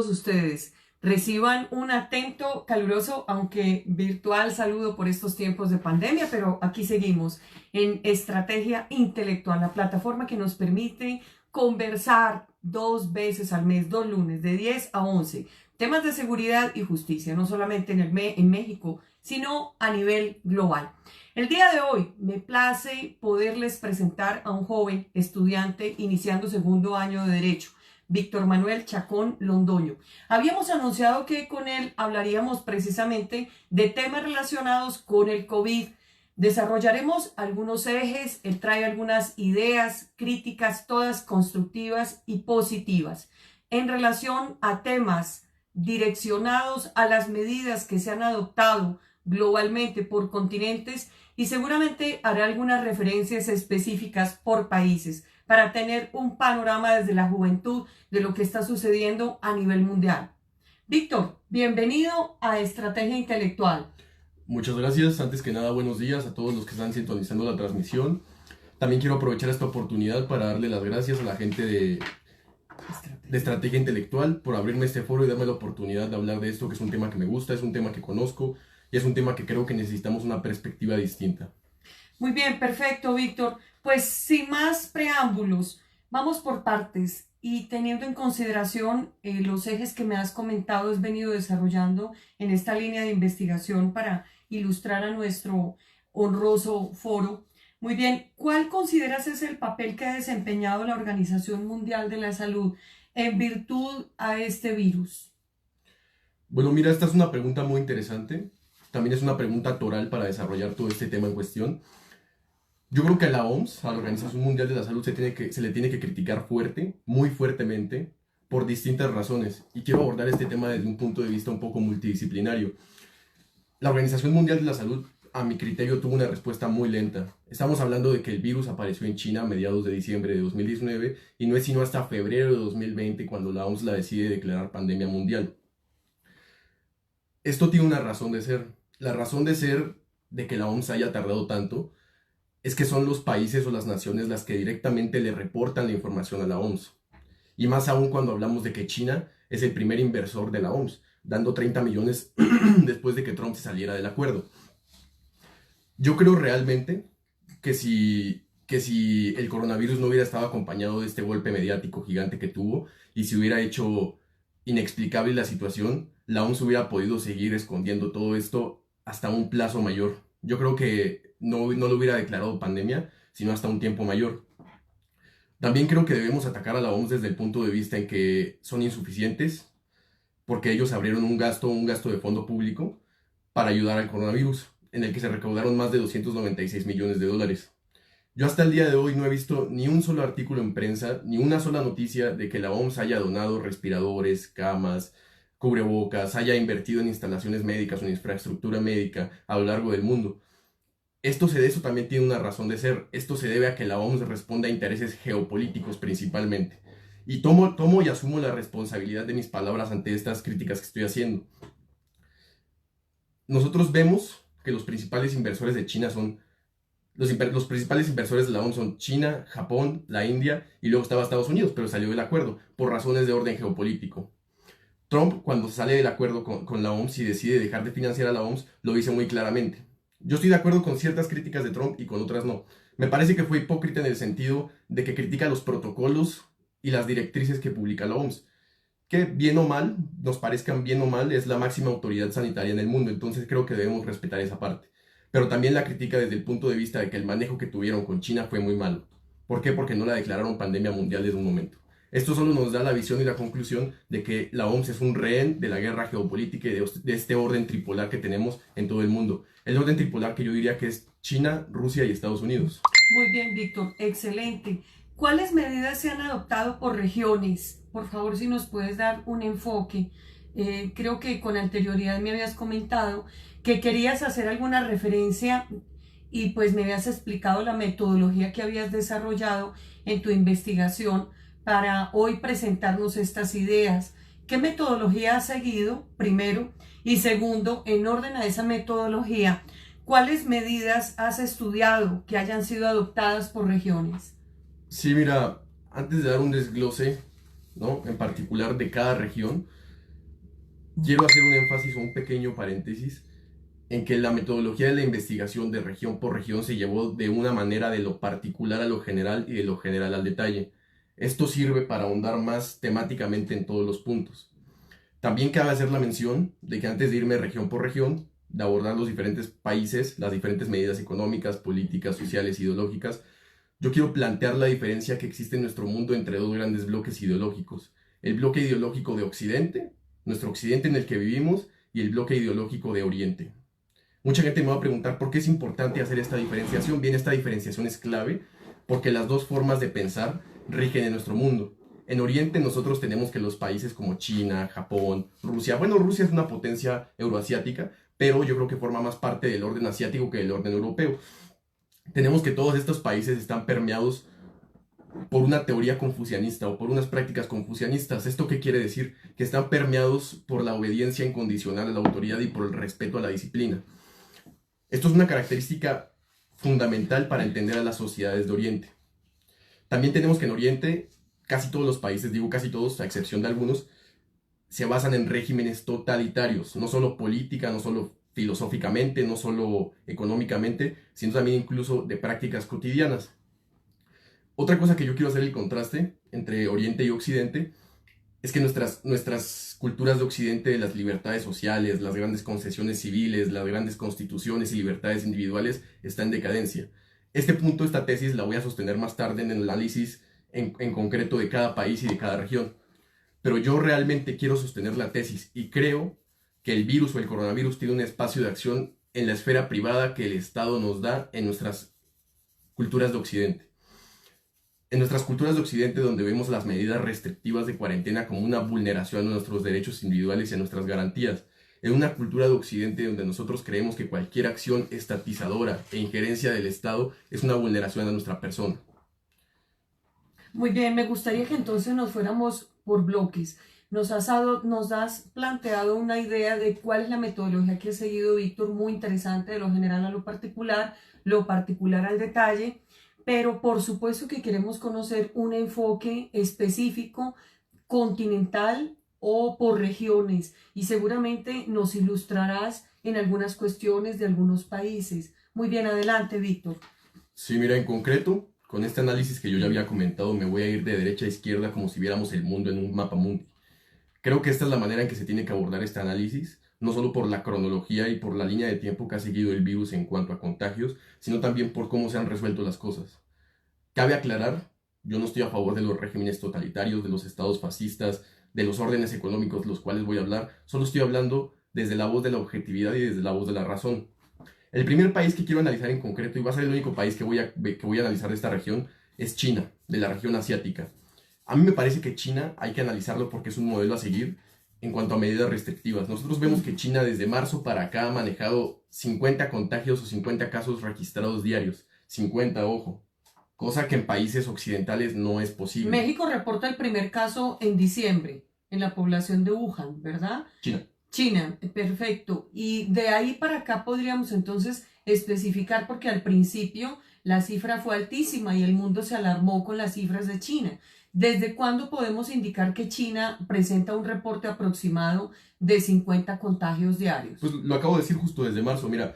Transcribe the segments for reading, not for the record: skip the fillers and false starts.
ustedes reciban un atento, caluroso, aunque virtual saludo por estos tiempos de pandemia, pero aquí seguimos en Estrategia Intelectual, la plataforma que nos permite conversar 2 veces al mes, 2 lunes, de 10 a 11, temas de seguridad y justicia, no solamente en México, sino a nivel global. El día de hoy me place poderles presentar a un joven estudiante iniciando segundo año de Derecho, Víctor Manuel Chacón Londoño. Habíamos anunciado que con él hablaríamos precisamente de temas relacionados con el COVID. Desarrollaremos algunos ejes, él trae algunas ideas, críticas, todas constructivas y positivas, en relación a temas direccionados a las medidas que se han adoptado globalmente por continentes, y seguramente hará algunas referencias específicas por países para tener un panorama desde la juventud de lo que está sucediendo a nivel mundial. Víctor, bienvenido a Estrategia Intelectual. Muchas gracias. Antes que nada, buenos días a todos los que están sintonizando la transmisión. También quiero aprovechar esta oportunidad para darle las gracias a la gente de Estrategia Intelectual por abrirme este foro y darme la oportunidad de hablar de esto, que es un tema que me gusta, es un tema que conozco y es un tema que creo que necesitamos una perspectiva distinta. Muy bien, perfecto, Víctor. Pues sin más preámbulos, vamos por partes y teniendo en consideración los ejes que me has comentado, has venido desarrollando en esta línea de investigación para ilustrar a nuestro honroso foro. Muy bien, ¿cuál consideras es el papel que ha desempeñado la Organización Mundial de la Salud en virtud a este virus? Bueno, mira, esta es una pregunta muy interesante. También es una pregunta toral para desarrollar todo este tema en cuestión. Yo creo que a la OMS, a la Organización Mundial de la Salud, se le tiene que criticar fuerte, muy fuertemente, por distintas razones. Y quiero abordar este tema desde un punto de vista un poco multidisciplinario. La Organización Mundial de la Salud, a mi criterio, tuvo una respuesta muy lenta. Estamos hablando de que el virus apareció en China a mediados de diciembre de 2019 y no es sino hasta febrero de 2020 cuando la OMS la decide declarar pandemia mundial. Esto tiene una razón de ser. La razón de ser de que la OMS haya tardado tanto es que son los países o las naciones las que directamente le reportan la información a la OMS. Y más aún cuando hablamos de que China es el primer inversor de la OMS, dando 30 millones después de que Trump se saliera del acuerdo. Yo creo realmente que si el coronavirus no hubiera estado acompañado de este golpe mediático gigante que tuvo y si hubiera hecho inexplicable la situación, la OMS hubiera podido seguir escondiendo todo esto hasta un plazo mayor. Yo creo que no lo hubiera declarado pandemia, sino hasta un tiempo mayor. También creo que debemos atacar a la OMS desde el punto de vista en que son insuficientes, porque ellos abrieron un gasto de fondo público para ayudar al coronavirus, en el que se recaudaron más de 296 millones de dólares. Yo hasta el día de hoy no he visto ni un solo artículo en prensa, ni una sola noticia de que la OMS haya donado respiradores, camas, cubrebocas, haya invertido en instalaciones médicas o en infraestructura médica a lo largo del mundo. Eso también tiene una razón de ser. Esto se debe a que la OMS responde a intereses geopolíticos principalmente. Y tomo y asumo la responsabilidad de mis palabras ante estas críticas que estoy haciendo. Nosotros vemos que los principales inversores de China son los principales inversores de la OMS son China, Japón, la India y luego estaba Estados Unidos, pero salió del acuerdo por razones de orden geopolítico. Trump, cuando sale del acuerdo con la OMS y decide dejar de financiar a la OMS, lo dice muy claramente. Yo estoy de acuerdo con ciertas críticas de Trump y con otras no. Me parece que fue hipócrita en el sentido de que critica los protocolos y las directrices que publica la OMS. Que bien o mal, nos parezcan bien o mal, es la máxima autoridad sanitaria en el mundo, entonces creo que debemos respetar esa parte. Pero también la critica desde el punto de vista de que el manejo que tuvieron con China fue muy malo. ¿Por qué? Porque no la declararon pandemia mundial desde un momento. Esto solo nos da la visión y la conclusión de que la OMS es un rehén de la guerra geopolítica y de este orden tripolar que tenemos en todo el mundo. El orden tripolar que yo diría que es China, Rusia y Estados Unidos. Muy bien, Víctor, excelente. ¿Cuáles medidas se han adoptado por regiones? Por favor, si nos puedes dar un enfoque. Creo que con anterioridad me habías comentado que querías hacer alguna referencia y pues me habías explicado la metodología que habías desarrollado en tu investigación para hoy presentarnos estas ideas. ¿Qué metodología has seguido, primero? Y segundo, en orden a esa metodología, ¿cuáles medidas has estudiado que hayan sido adoptadas por regiones? Sí, mira, antes de dar un desglose, ¿no?, en particular de cada región, quiero hacer un énfasis o un pequeño paréntesis en que la metodología de la investigación de región por región se llevó de una manera de lo particular a lo general y de lo general al detalle. Esto sirve para ahondar más temáticamente en todos los puntos. También cabe hacer la mención de que antes de irme región por región, de abordar los diferentes países, las diferentes medidas económicas, políticas, sociales, ideológicas, yo quiero plantear la diferencia que existe en nuestro mundo entre dos grandes bloques ideológicos. El bloque ideológico de Occidente, nuestro Occidente en el que vivimos, y el bloque ideológico de Oriente. Mucha gente me va a preguntar por qué es importante hacer esta diferenciación. Bien, esta diferenciación es clave porque las dos formas de pensar rigen en nuestro mundo. En Oriente nosotros tenemos que los países como China, Japón, Rusia, bueno, Rusia es una potencia euroasiática, pero yo creo que forma más parte del orden asiático que del orden europeo. Tenemos que todos estos países están permeados por una teoría confucianista o por unas prácticas confucianistas. ¿Esto qué quiere decir? Que están permeados por la obediencia incondicional a la autoridad y por el respeto a la disciplina. Esto es una característica fundamental para entender a las sociedades de Oriente. También tenemos que en Oriente, casi todos los países, digo casi todos, a excepción de algunos, se basan en regímenes totalitarios, no solo política, no solo filosóficamente, no solo económicamente, sino también incluso de prácticas cotidianas. Otra cosa que yo quiero hacer el contraste entre Oriente y Occidente es que nuestras culturas de Occidente, de las libertades sociales, las grandes concesiones civiles, las grandes constituciones y libertades individuales, están en decadencia. Este punto, esta tesis, la voy a sostener más tarde en el análisis en concreto de cada país y de cada región. Pero yo realmente quiero sostener la tesis y creo que el virus o el coronavirus tiene un espacio de acción en la esfera privada que el Estado nos da en nuestras culturas de Occidente. En nuestras culturas de Occidente, donde vemos las medidas restrictivas de cuarentena como una vulneración a nuestros derechos individuales y a nuestras garantías. En una cultura de Occidente donde nosotros creemos que cualquier acción estatizadora e injerencia del Estado es una vulneración a nuestra persona. Muy bien, me gustaría que entonces nos fuéramos por bloques. Nos has planteado una idea de cuál es la metodología que ha seguido Víctor, muy interesante, de lo general a lo particular al detalle, pero por supuesto que queremos conocer un enfoque específico, continental o por regiones, y seguramente nos ilustrarás en algunas cuestiones de algunos países. Muy bien, adelante, Víctor. Sí, mira, en concreto, con este análisis que yo ya había comentado, me voy a ir de derecha a izquierda como si viéramos el mundo en un mapa mundi. Creo que esta es la manera en que se tiene que abordar este análisis, no solo por la cronología y por la línea de tiempo que ha seguido el virus en cuanto a contagios, sino también por cómo se han resuelto las cosas. Cabe aclarar, yo no estoy a favor de los regímenes totalitarios, de los estados fascistas, de los órdenes económicos, los cuales voy a hablar, solo estoy hablando desde la voz de la objetividad y desde la voz de la razón. El primer país que quiero analizar en concreto, y va a ser el único país que voy a analizar de esta región, es China, de la región asiática. A mí me parece que China hay que analizarlo porque es un modelo a seguir en cuanto a medidas restrictivas. Nosotros vemos que China desde marzo para acá ha manejado 50 contagios o 50 casos registrados diarios. 50, ojo. Cosa que en países occidentales no es posible. México reporta el primer caso en diciembre en la población de Wuhan, ¿verdad? China. China, perfecto. Y de ahí para acá podríamos entonces especificar, porque al principio la cifra fue altísima y el mundo se alarmó con las cifras de China. ¿Desde cuándo podemos indicar que China presenta un reporte aproximado de 50 contagios diarios? Pues lo acabo de decir justo desde marzo. Mira,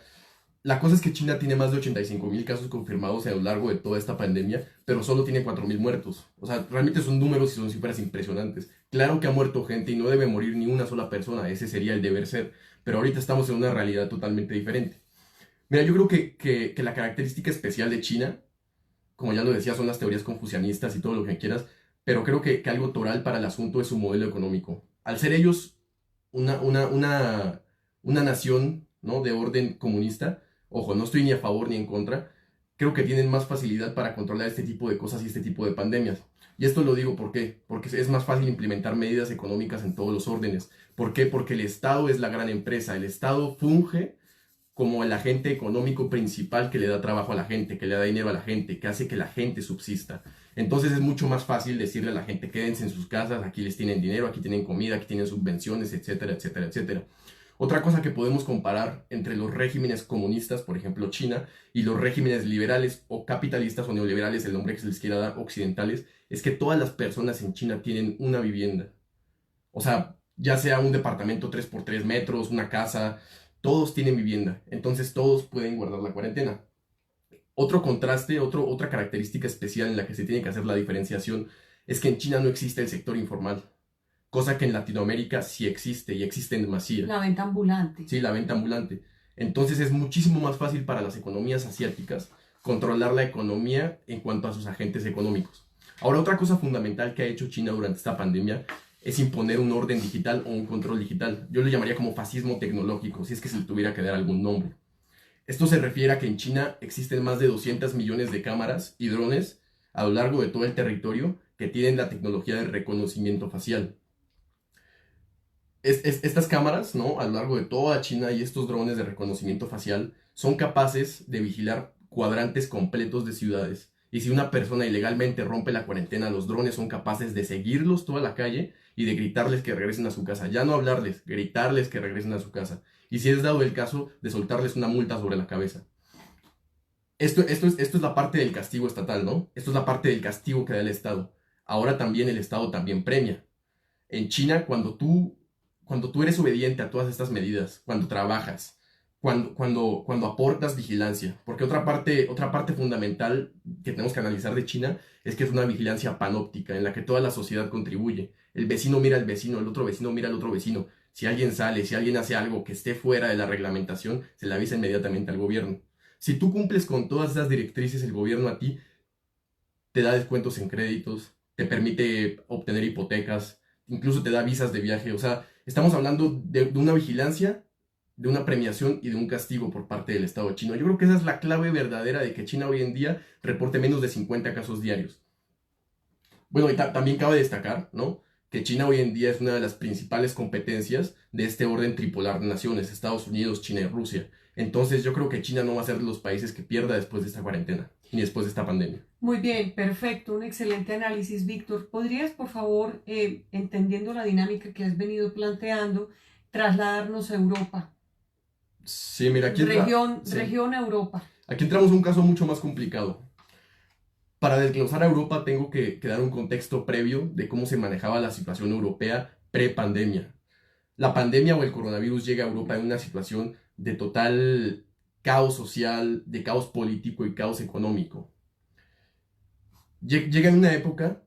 la cosa es que China tiene más de 85,000 casos confirmados a lo largo de toda esta pandemia, pero solo tiene 4,000 muertos. O sea, realmente son números y son cifras impresionantes. Claro que ha muerto gente y no debe morir ni una sola persona, ese sería el deber ser, pero ahorita estamos en una realidad totalmente diferente. Mira, yo creo que la característica especial de China, como ya lo decía, son las teorías confucianistas y todo lo que quieras, pero creo que algo toral para el asunto es su modelo económico. Al ser ellos una nación, ¿no?, de orden comunista, ojo, no estoy ni a favor ni en contra, creo que tienen más facilidad para controlar este tipo de cosas y este tipo de pandemias. Y esto lo digo ¿por qué? Porque es más fácil implementar medidas económicas en todos los órdenes. ¿Por qué? Porque el Estado es la gran empresa. El Estado funge como el agente económico principal que le da trabajo a la gente, que le da dinero a la gente, que hace que la gente subsista. Entonces es mucho más fácil decirle a la gente, quédense en sus casas, aquí les tienen dinero, aquí tienen comida, aquí tienen subvenciones, etcétera, etcétera, etcétera. Otra cosa que podemos comparar entre los regímenes comunistas, por ejemplo China, y los regímenes liberales o capitalistas o neoliberales, el nombre que se les quiera dar, occidentales, es que todas las personas en China tienen una vivienda. O sea, ya sea un departamento 3 por 3 metros, una casa, todos tienen vivienda, entonces todos pueden guardar la cuarentena. Otro contraste, otra característica especial en la que se tiene que hacer la diferenciación es que en China no existe el sector informal, cosa que en Latinoamérica sí existe y existe en demasía. La venta ambulante. Sí, la venta ambulante. Entonces es muchísimo más fácil para las economías asiáticas controlar la economía en cuanto a sus agentes económicos. Ahora, otra cosa fundamental que ha hecho China durante esta pandemia es imponer un orden digital o un control digital. Yo le llamaría como fascismo tecnológico, si es que se le tuviera que dar algún nombre. Esto se refiere a que en China existen más de 200 millones de cámaras y drones a lo largo de todo el territorio que tienen la tecnología de reconocimiento facial. Estas cámaras, ¿no? A lo largo de toda China y estos drones de reconocimiento facial son capaces de vigilar cuadrantes completos de ciudades. Y si una persona ilegalmente rompe la cuarentena, los drones son capaces de seguirlos toda la calle y de gritarles que regresen a su casa. Ya no hablarles, gritarles que regresen a su casa. Y si es dado el caso, de soltarles una multa sobre la cabeza. Esto es la parte del castigo estatal, ¿no? Esto es la parte del castigo que da el Estado. Ahora también el Estado también premia. En China, cuando tú eres obediente a todas estas medidas, cuando trabajas, cuando aportas vigilancia, porque otra parte fundamental que tenemos que analizar de China es que es una vigilancia panóptica en la que toda la sociedad contribuye. El vecino mira al vecino, el otro vecino mira al otro vecino. Si alguien sale, si alguien hace algo que esté fuera de la reglamentación, se le avisa inmediatamente al gobierno. Si tú cumples con todas esas directrices, el gobierno a ti te da descuentos en créditos, te permite obtener hipotecas, incluso te da visas de viaje. O sea, estamos hablando de una vigilancia, de una premiación y de un castigo por parte del Estado chino. Yo creo que esa es la clave verdadera de que China hoy en día reporte menos de 50 casos diarios. Bueno, y también cabe destacar, ¿no?, que China hoy en día es una de las principales competencias de este orden tripolar de naciones, Estados Unidos, China y Rusia. Entonces yo creo que China no va a ser de los países que pierda después de esta cuarentena, ni después de esta pandemia. Muy bien, perfecto, un excelente análisis, Víctor. ¿Podrías, por favor, entendiendo la dinámica que has venido planteando, trasladarnos a Europa? Sí, mira, sí. Región Europa. Aquí entramos a un caso mucho más complicado. Para desglosar a Europa tengo que dar un contexto previo de cómo se manejaba la situación europea pre-pandemia. La pandemia o el coronavirus llega a Europa en una situación de total caos social, de caos político y caos económico. Llega en una época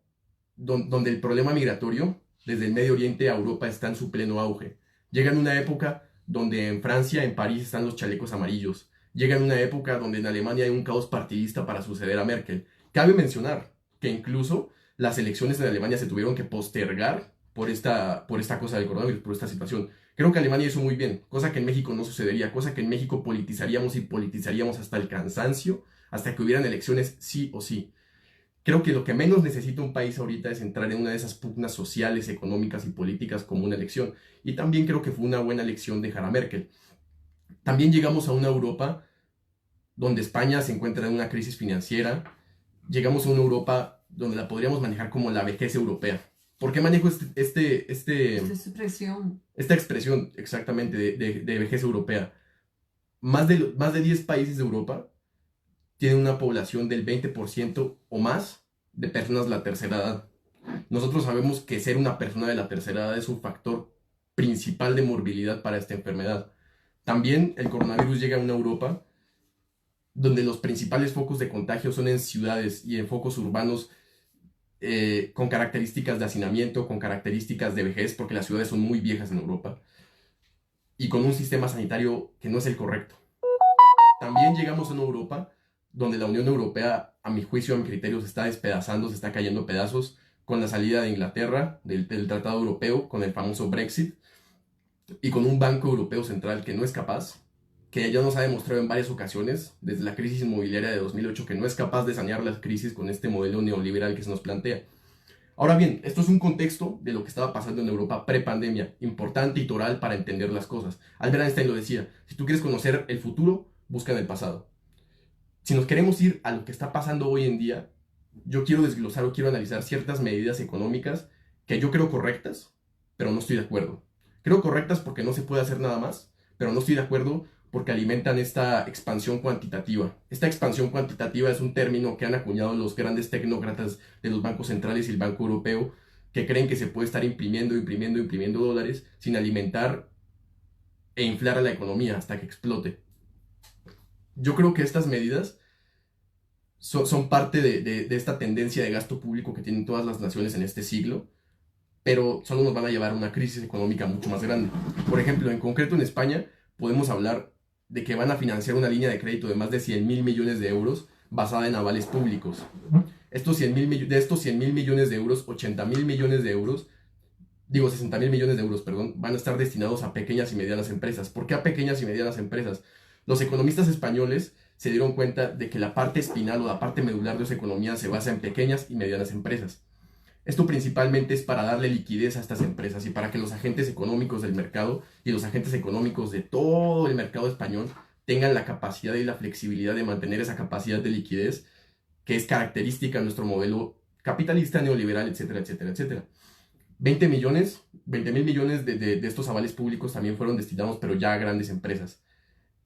donde el problema migratorio desde el Medio Oriente a Europa está en su pleno auge. Llega en una época donde en Francia, en París, están los chalecos amarillos. Llega en una época donde en Alemania hay un caos partidista para suceder a Merkel. Cabe mencionar que incluso las elecciones en Alemania se tuvieron que postergar por esta cosa del coronavirus, por esta situación. Creo que Alemania hizo muy bien, cosa que en México no sucedería, cosa que en México politizaríamos hasta el cansancio, hasta que hubieran elecciones sí o sí. Creo que lo que menos necesita un país ahorita es entrar en una de esas pugnas sociales, económicas y políticas como una elección. Y también creo que fue una buena elección dejar a Merkel. También llegamos a una Europa donde España se encuentra en una crisis financiera. Llegamos a una Europa donde la podríamos manejar como la vejez europea. ¿Por qué manejo esta expresión exactamente de vejez europea? Más de 10 países de Europa tienen una población del 20% o más de personas de la tercera edad. Nosotros sabemos que ser una persona de la tercera edad es un factor principal de morbilidad para esta enfermedad. También el coronavirus llega a una Europa donde los principales focos de contagio son en ciudades y en focos urbanos con características de hacinamiento, con características de vejez, porque las ciudades son muy viejas en Europa, y con un sistema sanitario que no es el correcto. También llegamos a una Europa donde la Unión Europea, a mi juicio, a mi criterio, se está despedazando, se está cayendo a pedazos con la salida de Inglaterra del Tratado Europeo, con el famoso Brexit, y con un Banco Europeo Central que no es capaz, que ya nos ha demostrado en varias ocasiones, desde la crisis inmobiliaria de 2008, que no es capaz de sanear las crisis con este modelo neoliberal que se nos plantea. Ahora bien, esto es un contexto de lo que estaba pasando en Europa pre-pandemia, importante y toral para entender las cosas. Albert Einstein lo decía, si tú quieres conocer el futuro, busca en el pasado. Si nos queremos ir a lo que está pasando hoy en día, yo quiero desglosar o quiero analizar ciertas medidas económicas que yo creo correctas, pero no estoy de acuerdo. Creo correctas porque no se puede hacer nada más, pero no estoy de acuerdo porque alimentan esta expansión cuantitativa. Esta expansión cuantitativa es un término que han acuñado los grandes tecnócratas de los bancos centrales y el Banco Europeo que creen que se puede estar imprimiendo dólares sin alimentar e inflar a la economía hasta que explote. Yo creo que estas medidas son parte de esta tendencia de gasto público que tienen todas las naciones en este siglo, pero solo nos van a llevar a una crisis económica mucho más grande. Por ejemplo, en concreto en España, podemos hablar de que van a financiar una línea de crédito de más de 100.000 millones de euros basada en avales públicos. De estos 100.000 millones de euros, 80.000 millones de euros, 60.000 millones de euros, perdón, van a estar destinados a pequeñas y medianas empresas. ¿Por qué a pequeñas y medianas empresas? Los economistas españoles se dieron cuenta de que la parte espinal o la parte medular de su economía se basa en pequeñas y medianas empresas. Esto principalmente es para darle liquidez a estas empresas y para que los agentes económicos del mercado y los agentes económicos de todo el mercado español tengan la capacidad y la flexibilidad de mantener esa capacidad de liquidez que es característica de nuestro modelo capitalista, neoliberal, etcétera, etcétera, etcétera. 20.000 millones de estos avales públicos también fueron destinados, pero ya a grandes empresas.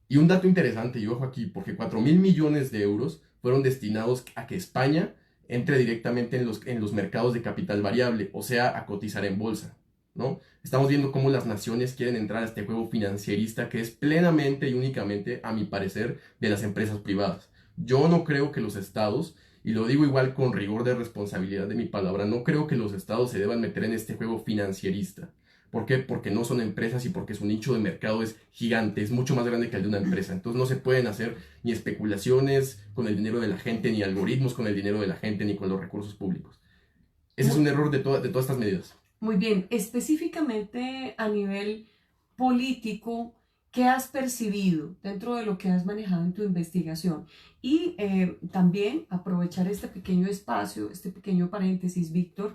Y un dato interesante, y ojo aquí, porque 4.000 millones de euros fueron destinados a que España entre directamente en los mercados de capital variable, o sea, a cotizar en bolsa, ¿no? Estamos viendo cómo las naciones quieren entrar a este juego financierista que es plenamente y únicamente, a mi parecer, de las empresas privadas. Yo no creo que los estados, y lo digo igual con rigor de responsabilidad de mi palabra, no creo que los estados se deban meter en este juego financierista. ¿Por qué? Porque no son empresas y porque su nicho de mercado es gigante, es mucho más grande que el de una empresa. Entonces no se pueden hacer ni especulaciones con el dinero de la gente, ni algoritmos con el dinero de la gente, ni con los recursos públicos. Ese es un error de todas estas medidas. Muy bien, específicamente a nivel político, ¿qué has percibido dentro de lo que has manejado en tu investigación? Y también aprovechar este pequeño espacio, este pequeño paréntesis, Víctor,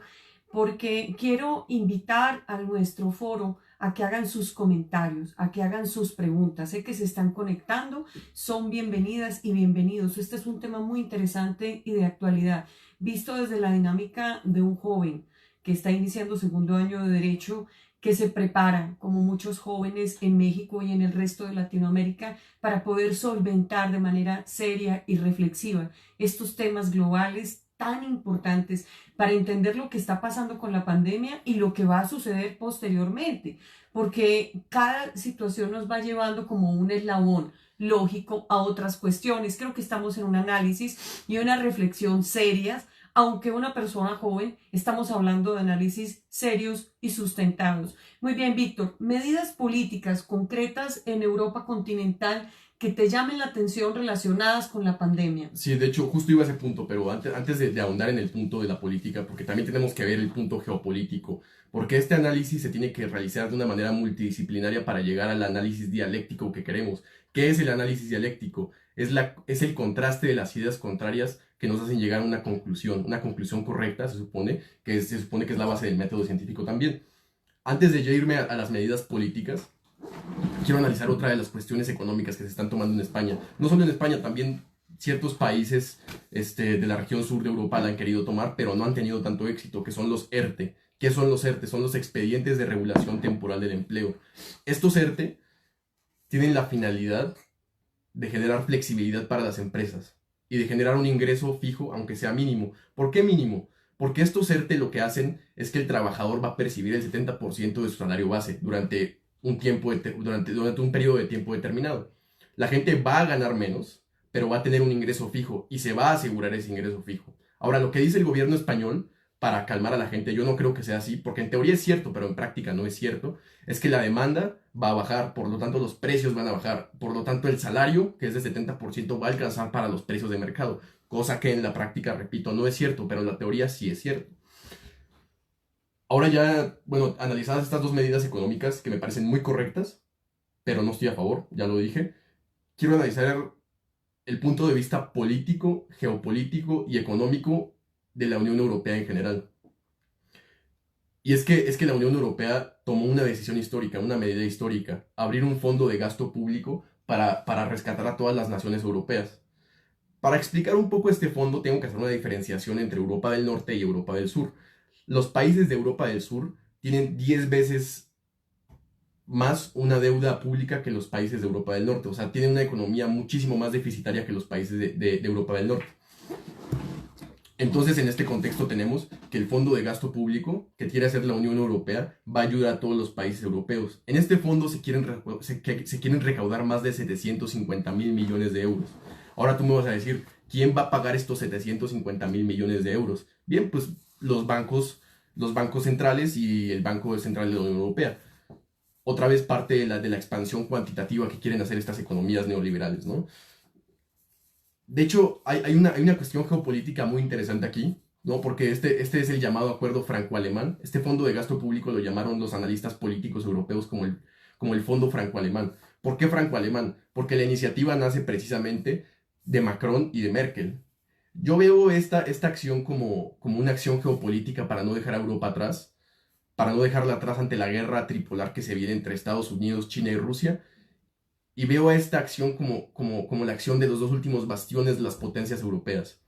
porque quiero invitar a nuestro foro a que hagan sus comentarios, a que hagan sus preguntas. Sé que se están conectando, son bienvenidas y bienvenidos. Este es un tema muy interesante y de actualidad, visto desde la dinámica de un joven que está iniciando segundo año de Derecho, que se prepara, como muchos jóvenes en México y en el resto de Latinoamérica, para poder solventar de manera seria y reflexiva estos temas globales tan importantes para entender lo que está pasando con la pandemia y lo que va a suceder posteriormente, porque cada situación nos va llevando como un eslabón lógico a otras cuestiones. Creo que estamos en un análisis y una reflexión serias, aunque una persona joven, estamos hablando de análisis serios y sustentados. Muy bien, Víctor, medidas políticas concretas en Europa continental que te llamen la atención relacionadas con la pandemia. Sí, de hecho, justo iba a ese punto, pero antes de ahondar en el punto de la política, porque también tenemos que ver el punto geopolítico, porque este análisis se tiene que realizar de una manera multidisciplinaria para llegar al análisis dialéctico que queremos. ¿Qué es el análisis dialéctico? Es el contraste de las ideas contrarias que nos hacen llegar a una conclusión correcta, se supone que es la base del método científico también. Antes de yo irme a las medidas políticas, quiero analizar otra de las cuestiones económicas que se están tomando en España. No solo en España, también ciertos países de la región sur de Europa la han querido tomar, pero no han tenido tanto éxito, que son los ERTE. ¿Qué son los ERTE? Son los expedientes de regulación temporal del empleo. Estos ERTE tienen la finalidad de generar flexibilidad para las empresas y de generar un ingreso fijo, aunque sea mínimo. ¿Por qué mínimo? Porque estos ERTE lo que hacen es que el trabajador va a percibir el 70% de su salario base durante un periodo de tiempo determinado. La gente va a ganar menos, pero va a tener un ingreso fijo y se va a asegurar ese ingreso fijo. Ahora, lo que dice el gobierno español para calmar a la gente, yo no creo que sea así, porque en teoría es cierto, pero en práctica no es cierto, es que la demanda va a bajar, por lo tanto los precios van a bajar, por lo tanto el salario, que es de 70%, va a alcanzar para los precios de mercado, cosa que en la práctica, repito, no es cierto, pero en la teoría sí es cierto. Ahora ya, bueno, analizadas estas dos medidas económicas que me parecen muy correctas, pero no estoy a favor, ya lo dije, quiero analizar el punto de vista político, geopolítico y económico de la Unión Europea en general. Y es que la Unión Europea tomó una decisión histórica, una medida histórica, abrir un fondo de gasto público para rescatar a todas las naciones europeas. Para explicar un poco este fondo tengo que hacer una diferenciación entre Europa del Norte y Europa del Sur. Los países de Europa del Sur tienen 10 veces más una deuda pública que los países de Europa del Norte. O sea, tienen una economía muchísimo más deficitaria que los países de Europa del Norte. Entonces, en este contexto tenemos que el fondo de gasto público que quiere hacer la Unión Europea va a ayudar a todos los países europeos. En este fondo se quieren recaudar más de 750.000 millones de euros. Ahora tú me vas a decir, ¿quién va a pagar estos 750.000 millones de euros? Bien, pues los bancos centrales y el Banco Central de la Unión Europea. Otra vez parte de la expansión cuantitativa que quieren hacer estas economías neoliberales, ¿no? De hecho, hay una cuestión geopolítica muy interesante aquí, ¿no? Porque este es el llamado acuerdo franco-alemán. Este fondo de gasto público lo llamaron los analistas políticos europeos como el fondo franco-alemán. ¿Por qué franco-alemán? Porque la iniciativa nace precisamente de Macron y de Merkel. Yo veo esta acción como una acción geopolítica para no dejar a Europa atrás, para no dejarla atrás ante la guerra tripolar que se viene entre Estados Unidos, China y Rusia. Y veo a esta acción como la acción de los dos últimos bastiones de las potencias europeas.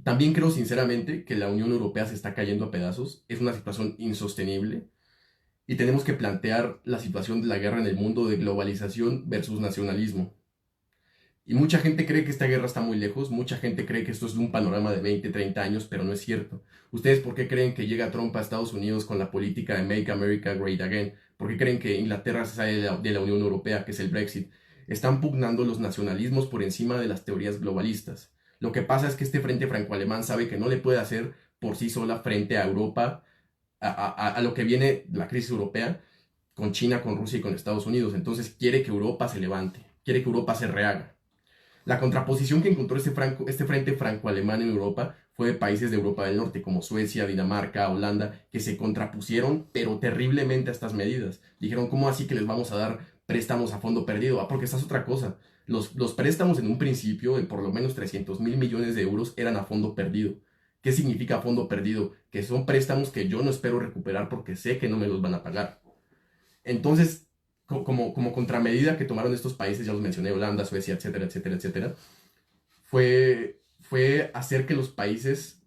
También creo sinceramente que la Unión Europea se está cayendo a pedazos. Es una situación insostenible. Y tenemos que plantear la situación de la guerra en el mundo de globalización versus nacionalismo. Y mucha gente cree que esta guerra está muy lejos, mucha gente cree que esto es un panorama de 20, 30 años, pero no es cierto. ¿Ustedes por qué creen que llega Trump a Estados Unidos con la política de Make America Great Again? ¿Por qué creen que Inglaterra se sale de la Unión Europea, que es el Brexit? Están pugnando los nacionalismos por encima de las teorías globalistas. Lo que pasa es que este frente franco-alemán sabe que no le puede hacer por sí sola frente a Europa, a lo que viene la crisis europea, con China, con Rusia y con Estados Unidos. Entonces quiere que Europa se levante, quiere que Europa se rehaga. La contraposición que encontró este frente franco-alemán en Europa fue de países de Europa del Norte, como Suecia, Dinamarca, Holanda, que se contrapusieron, pero terriblemente a estas medidas. Dijeron, ¿cómo así que les vamos a dar préstamos a fondo perdido? Porque esta es otra cosa. Los préstamos en un principio de por lo menos 300.000 millones de euros eran a fondo perdido. ¿Qué significa fondo perdido? Que son préstamos que yo no espero recuperar porque sé que no me los van a pagar. Entonces, como contramedida que tomaron estos países, ya los mencioné, Holanda, Suecia, etcétera, etcétera, etcétera, fue hacer que los países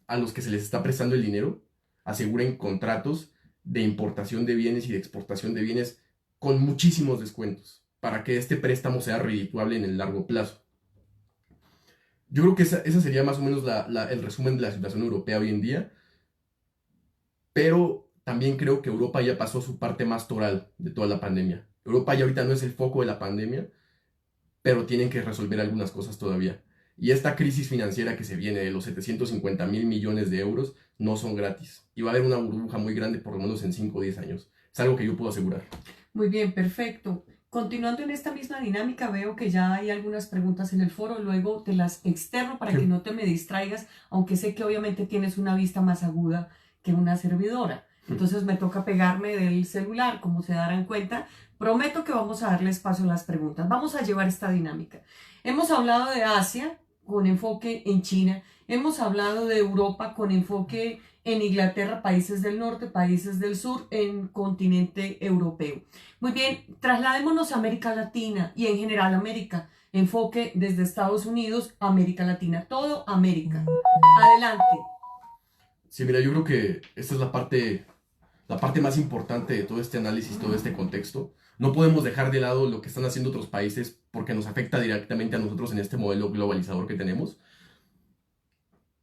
a los que se les está prestando el dinero aseguren contratos de importación de bienes y de exportación de bienes con muchísimos descuentos para que este préstamo sea redituable en el largo plazo. Yo creo que esa sería más o menos el resumen de la situación europea hoy en día, pero también creo que Europa ya pasó su parte más toral de toda la pandemia. Europa ya ahorita no es el foco de la pandemia, pero tienen que resolver algunas cosas todavía. Y esta crisis financiera que se viene de los 750.000 millones de euros no son gratis. Y va a haber una burbuja muy grande por lo menos en 5 o 10 años. Es algo que yo puedo asegurar. Muy bien, perfecto. Continuando en esta misma dinámica, veo que ya hay algunas preguntas en el foro, luego te las externo para que no te me distraigas, aunque sé que obviamente tienes una vista más aguda que una servidora. Entonces me toca pegarme del celular, como se darán cuenta. Prometo que vamos a darle espacio a las preguntas. Vamos a llevar esta dinámica. Hemos hablado de Asia con enfoque en China. Hemos hablado de Europa con enfoque en Inglaterra, países del norte, países del sur, en continente europeo. Muy bien, trasladémonos a América Latina y en general América. Enfoque desde Estados Unidos, América Latina, todo América. Adelante. Sí, mira, yo creo que esta es la parte más importante de todo este análisis, todo este contexto. No podemos dejar de lado lo que están haciendo otros países porque nos afecta directamente a nosotros en este modelo globalizador que tenemos.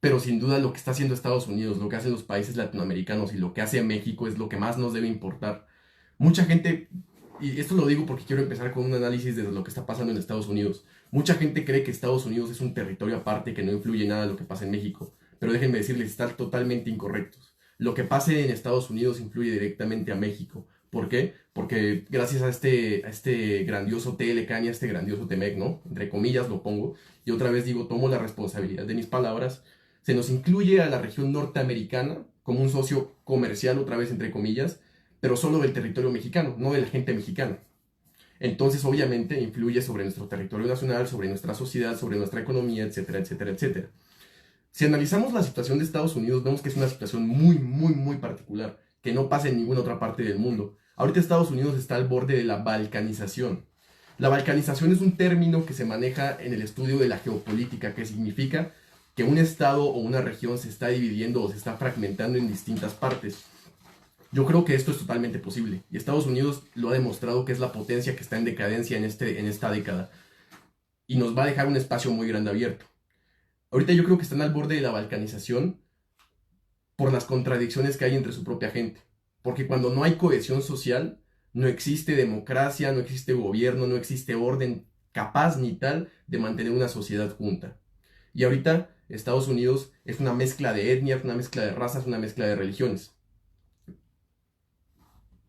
Pero sin duda lo que está haciendo Estados Unidos, lo que hacen los países latinoamericanos y lo que hace México es lo que más nos debe importar. Mucha gente, y esto lo digo porque quiero empezar con un análisis de lo que está pasando en Estados Unidos. Mucha gente cree que Estados Unidos es un territorio aparte que no influye nada en lo que pasa en México. Pero déjenme decirles, están totalmente incorrectos. Lo que pase en Estados Unidos influye directamente a México. ¿Por qué? Porque gracias a este grandioso TLCAN y a este grandioso TEMEC, ¿no? Entre comillas lo pongo, y otra vez digo, tomo la responsabilidad de mis palabras, se nos incluye a la región norteamericana como un socio comercial, otra vez entre comillas, pero solo del territorio mexicano, no de la gente mexicana. Entonces, obviamente, influye sobre nuestro territorio nacional, sobre nuestra sociedad, sobre nuestra economía, etcétera, etcétera, etcétera. Si analizamos la situación de Estados Unidos, vemos que es una situación muy, muy, muy particular, que no pasa en ninguna otra parte del mundo. Ahorita Estados Unidos está al borde de la balcanización. La balcanización es un término que se maneja en el estudio de la geopolítica, que significa que un estado o una región se está dividiendo o se está fragmentando en distintas partes. Yo creo que esto es totalmente posible, y Estados Unidos lo ha demostrado que es la potencia que está en decadencia en esta década, y nos va a dejar un espacio muy grande abierto. ahorita yo creo que están al borde de la balcanización por las contradicciones que hay entre su propia gente. Porque cuando no hay cohesión social, no existe democracia, no existe gobierno, no existe orden capaz ni tal de mantener una sociedad junta. Y ahorita Estados Unidos es una mezcla de etnias, una mezcla de razas, una mezcla de religiones.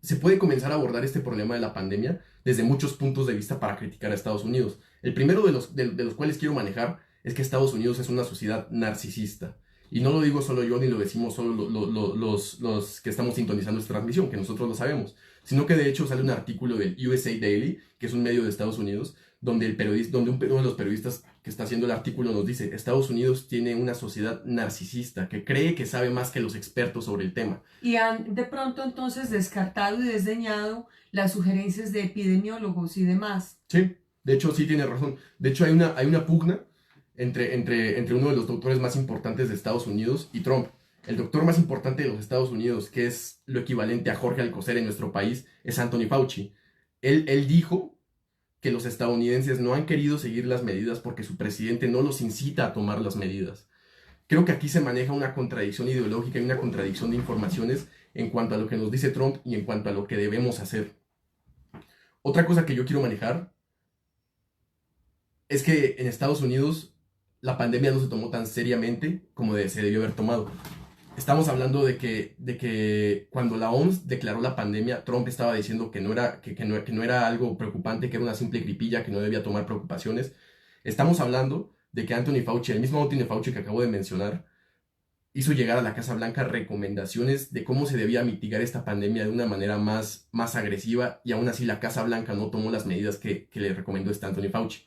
Se puede comenzar a abordar este problema de la pandemia desde muchos puntos de vista para criticar a Estados Unidos. El primero de los cuales quiero manejar es que Estados Unidos es una sociedad narcisista. Y no lo digo solo yo, ni lo decimos solo los que estamos sintonizando esta transmisión, que nosotros lo sabemos, sino que de hecho sale un artículo del USA Daily, que es un medio de Estados Unidos, donde uno de los periodistas que está haciendo el artículo nos dice: Estados Unidos tiene una sociedad narcisista que cree que sabe más que los expertos sobre el tema. Y han de pronto entonces descartado y desdeñado las sugerencias de epidemiólogos y demás. Sí, de hecho sí tiene razón. De hecho hay una pugna entre uno de los doctores más importantes de Estados Unidos y Trump. El doctor más importante de los Estados Unidos, que es lo equivalente a Jorge Alcocer en nuestro país, es Anthony Fauci. Él dijo que los estadounidenses no han querido seguir las medidas porque su presidente no los incita a tomar las medidas. Creo que aquí se maneja una contradicción ideológica y una contradicción de informaciones en cuanto a lo que nos dice Trump y en cuanto a lo que debemos hacer. Otra cosa que yo quiero manejar es que en Estados Unidos la pandemia no se tomó tan seriamente como se debió haber tomado. Estamos hablando de que cuando la OMS declaró la pandemia, Trump estaba diciendo que no era algo preocupante, que era una simple gripilla, que no debía tomar preocupaciones. Estamos hablando de que Anthony Fauci, el mismo Anthony Fauci que acabo de mencionar, hizo llegar a la Casa Blanca recomendaciones de cómo se debía mitigar esta pandemia de una manera más agresiva, y aún así la Casa Blanca no tomó las medidas que le recomendó Anthony Fauci.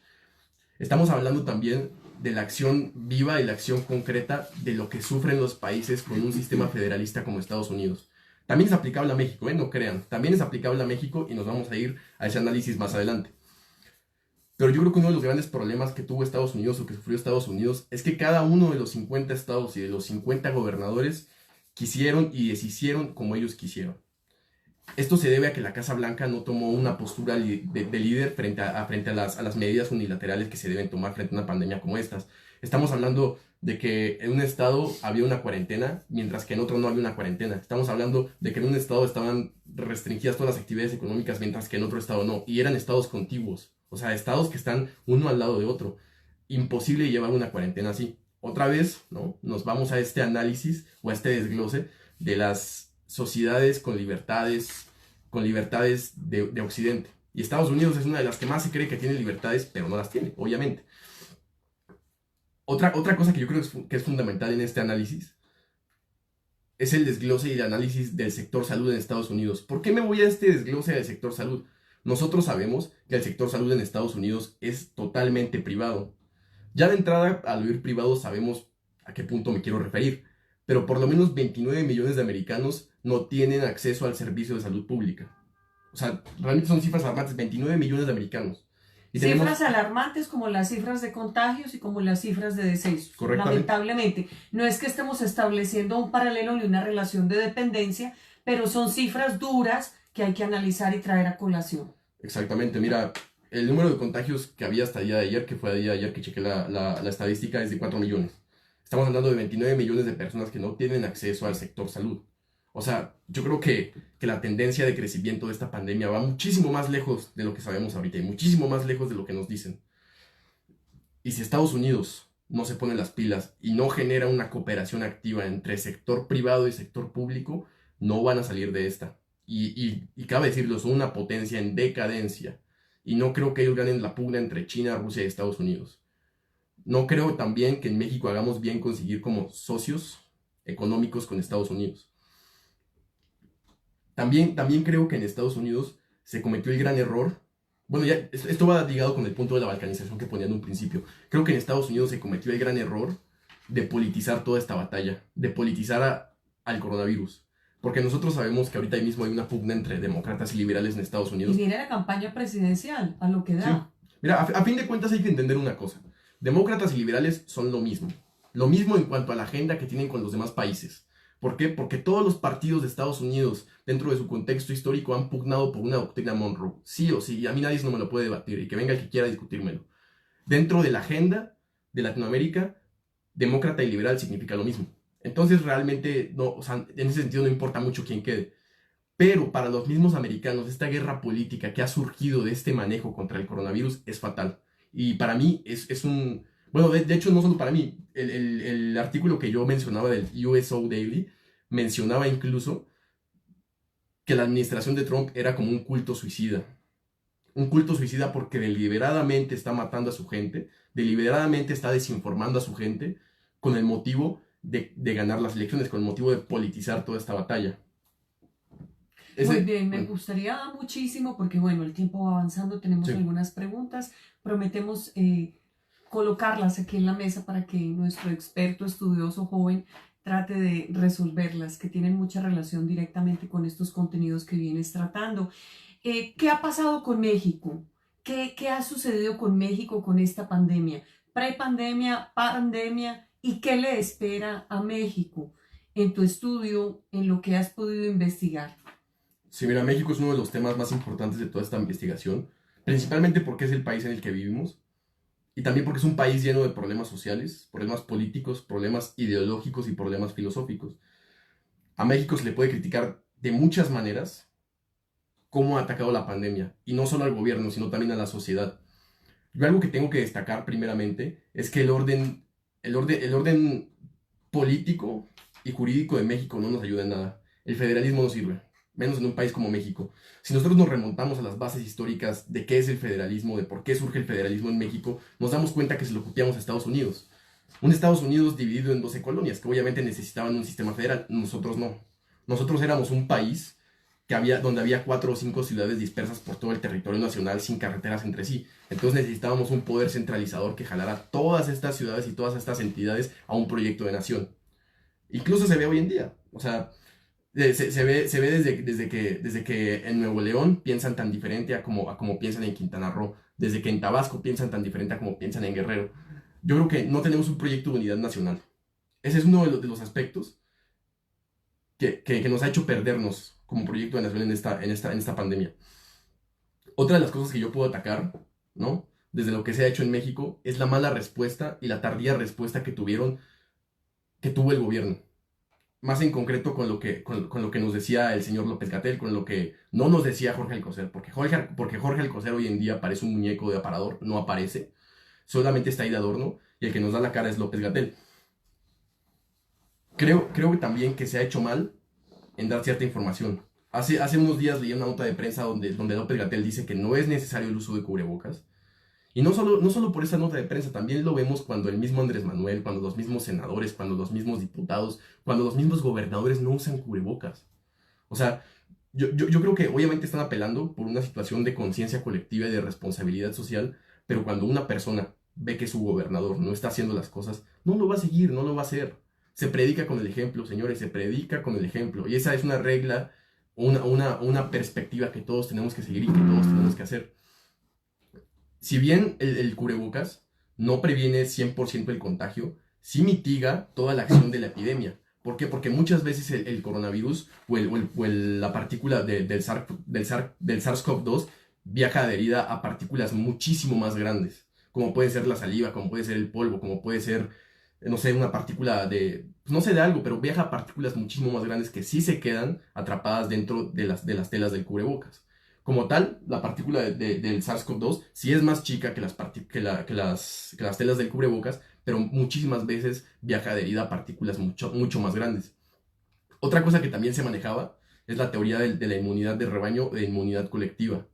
Estamos hablando también de la acción viva y la acción concreta de lo que sufren los países con un sistema federalista como Estados Unidos. También es aplicable a México, no crean. También es aplicable a México y nos vamos a ir a ese análisis más adelante. Pero yo creo que uno de los grandes problemas que tuvo Estados Unidos o que sufrió Estados Unidos es que cada uno de los 50 estados y de los 50 gobernadores quisieron y deshicieron como ellos quisieron. Esto se debe a que la Casa Blanca no tomó una postura de líder frente a las medidas unilaterales que se deben tomar frente a una pandemia como estas. Estamos hablando de que en un estado había una cuarentena, mientras que en otro no había una cuarentena. Estamos hablando de que en un estado estaban restringidas todas las actividades económicas, mientras que en otro estado no. Y eran estados contiguos, o sea, estados que están uno al lado de otro. Imposible llevar una cuarentena así. Otra vez, ¿no? Nos vamos a este análisis o a este desglose de las sociedades con libertades de Occidente. Y Estados Unidos es una de las que más se cree que tiene libertades, pero no las tiene, obviamente. Otra cosa que yo creo que es fundamental en este análisis es el desglose y el análisis del sector salud en Estados Unidos. ¿Por qué me voy a este desglose del sector salud? Nosotros sabemos que el sector salud en Estados Unidos es totalmente privado. Ya de entrada, al oír privado, sabemos a qué punto me quiero referir. Pero por lo menos 29 millones de americanos no tienen acceso al servicio de salud pública. O sea, realmente son cifras alarmantes, 29 millones de americanos. Y cifras alarmantes como las cifras de contagios y como las cifras de decesos. Lamentablemente, no es que estemos estableciendo un paralelo ni una relación de dependencia, pero son cifras duras que hay que analizar y traer a colación. Exactamente, mira, el número de contagios que había hasta el día de ayer, que fue el día de ayer que chequé la estadística, es de 4 millones. Estamos hablando de 29 millones de personas que no tienen acceso al sector salud. O sea, yo creo que la tendencia de crecimiento de esta pandemia va muchísimo más lejos de lo que sabemos ahorita y muchísimo más lejos de lo que nos dicen. Y si Estados Unidos no se pone las pilas y no genera una cooperación activa entre sector privado y sector público, no van a salir de esta. Y cabe decirlo, son una potencia en decadencia. Y no creo que ellos ganen la pugna entre China, Rusia y Estados Unidos. No creo también que en México hagamos bien conseguir como socios económicos con Estados Unidos. También creo que en Estados Unidos se cometió el gran error. Bueno, ya esto va ligado con el punto de la balcanización que ponía en un principio. Creo que en Estados Unidos se cometió el gran error de politizar toda esta batalla, de politizar al coronavirus. Porque nosotros sabemos que ahorita mismo hay una pugna entre demócratas y liberales en Estados Unidos. Y viene la campaña presidencial, a lo que da. Sí. Mira, a fin de cuentas hay que entender una cosa. Demócratas y liberales son lo mismo. Lo mismo en cuanto a la agenda que tienen con los demás países. ¿Por qué? Porque todos los partidos de Estados Unidos, dentro de su contexto histórico, han pugnado por una doctrina Monroe. Sí o sí, y a mí nadie no me lo puede debatir, y que venga el que quiera discutírmelo. Dentro de la agenda de Latinoamérica, demócrata y liberal significa lo mismo. Entonces realmente, no, o sea, en ese sentido no importa mucho quién quede. Pero para los mismos americanos, esta guerra política que ha surgido de este manejo contra el coronavirus es fatal. Y para mí es un... Bueno, de hecho, no solo para mí. El artículo que yo mencionaba del USO Daily mencionaba incluso que la administración de Trump era como un culto suicida. Un culto suicida porque deliberadamente está matando a su gente, deliberadamente está desinformando a su gente con el motivo de ganar las elecciones, con el motivo de politizar toda esta batalla. Muy bien, me gustaría muchísimo porque bueno, el tiempo va avanzando, tenemos algunas preguntas, prometemos colocarlas aquí en la mesa para que nuestro experto, estudioso, joven trate de resolverlas, que tienen mucha relación directamente con estos contenidos que vienes tratando. ¿Qué ha pasado con México? ¿Qué ha sucedido con México con esta pandemia? Prepandemia, pandemia, ¿y qué le espera a México en tu estudio, en lo que has podido investigar? Sí, mira, México es uno de los temas más importantes de toda esta investigación, principalmente porque es el país en el que vivimos y también porque es un país lleno de problemas sociales, problemas políticos, problemas ideológicos y problemas filosóficos. A México se le puede criticar de muchas maneras cómo ha atacado la pandemia, y no solo al gobierno, sino también a la sociedad. Yo algo que tengo que destacar primeramente es que el orden político y jurídico de México no nos ayuda en nada. El federalismo no sirve, menos en un país como México. Si nosotros nos remontamos a las bases históricas de qué es el federalismo, de por qué surge el federalismo en México, nos damos cuenta que se lo copiamos a Estados Unidos. Un Estados Unidos dividido en 12 colonias, que obviamente necesitaban un sistema federal, nosotros no. Nosotros éramos un país donde había 4 o 5 ciudades dispersas por todo el territorio nacional sin carreteras entre sí. Entonces necesitábamos un poder centralizador que jalara todas estas ciudades y todas estas entidades a un proyecto de nación. Incluso se ve hoy en día. O sea, se ve desde que en Nuevo León piensan tan diferente a como piensan en Quintana Roo. Desde que en Tabasco piensan tan diferente a como piensan en Guerrero. Yo creo que no tenemos un proyecto de unidad nacional. Ese es uno de los aspectos que nos ha hecho perdernos como proyecto de nación en esta pandemia. Otra de las cosas que yo puedo atacar, ¿no? Desde lo que se ha hecho en México, es la mala respuesta y la tardía respuesta que tuvo el gobierno. Más en concreto con lo que nos decía el señor López-Gatell, con lo que no nos decía Jorge Alcocer, porque Jorge Alcocer hoy en día parece un muñeco de aparador, no aparece, solamente está ahí de adorno, y el que nos da la cara es López-Gatell. Creo que también que se ha hecho mal en dar cierta información. Hace unos días leí una nota de prensa donde López-Gatell dice que no es necesario el uso de cubrebocas. Y no solo por esa nota de prensa, también lo vemos cuando el mismo Andrés Manuel, cuando los mismos senadores, cuando los mismos diputados, cuando los mismos gobernadores no usan cubrebocas. O sea, yo creo que obviamente están apelando por una situación de conciencia colectiva y de responsabilidad social, pero cuando una persona ve que su gobernador no está haciendo las cosas, no lo va a seguir, no lo va a hacer. Se predica con el ejemplo, señores, se predica con el ejemplo. Y esa es una regla, una perspectiva que todos tenemos que seguir y que todos tenemos que hacer. Si bien el cubrebocas no previene 100% el contagio, sí mitiga toda la acción de la epidemia. ¿Por qué? Porque muchas veces el coronavirus o la partícula del SARS-CoV-2 viaja adherida a partículas muchísimo más grandes, como puede ser la saliva, como puede ser el polvo, como puede ser, no sé, una partícula no sé de algo, pero viaja a partículas muchísimo más grandes que sí se quedan atrapadas dentro de las telas del cubrebocas. Como tal, la partícula del SARS-CoV-2 sí es más chica que las telas del cubrebocas, pero muchísimas veces viaja adherida a partículas mucho más grandes. Otra cosa que también se manejaba es la teoría de la inmunidad de rebaño o de inmunidad colectiva.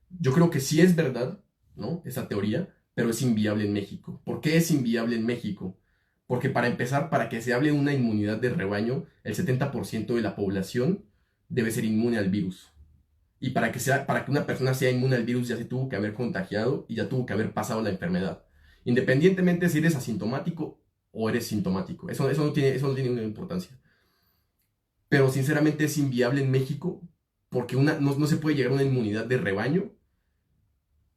Yo creo que sí es verdad, ¿no? Esa teoría, pero es inviable en México. ¿Por qué es inviable en México? Porque para empezar, para que se hable de una inmunidad de rebaño, el 70% de la población debe ser inmune al virus. Y para que una persona sea inmune al virus ya se tuvo que haber contagiado y ya tuvo que haber pasado la enfermedad. Independientemente si eres asintomático o eres sintomático. Eso no tiene ninguna importancia. Pero sinceramente es inviable en México porque no se puede llegar a una inmunidad de rebaño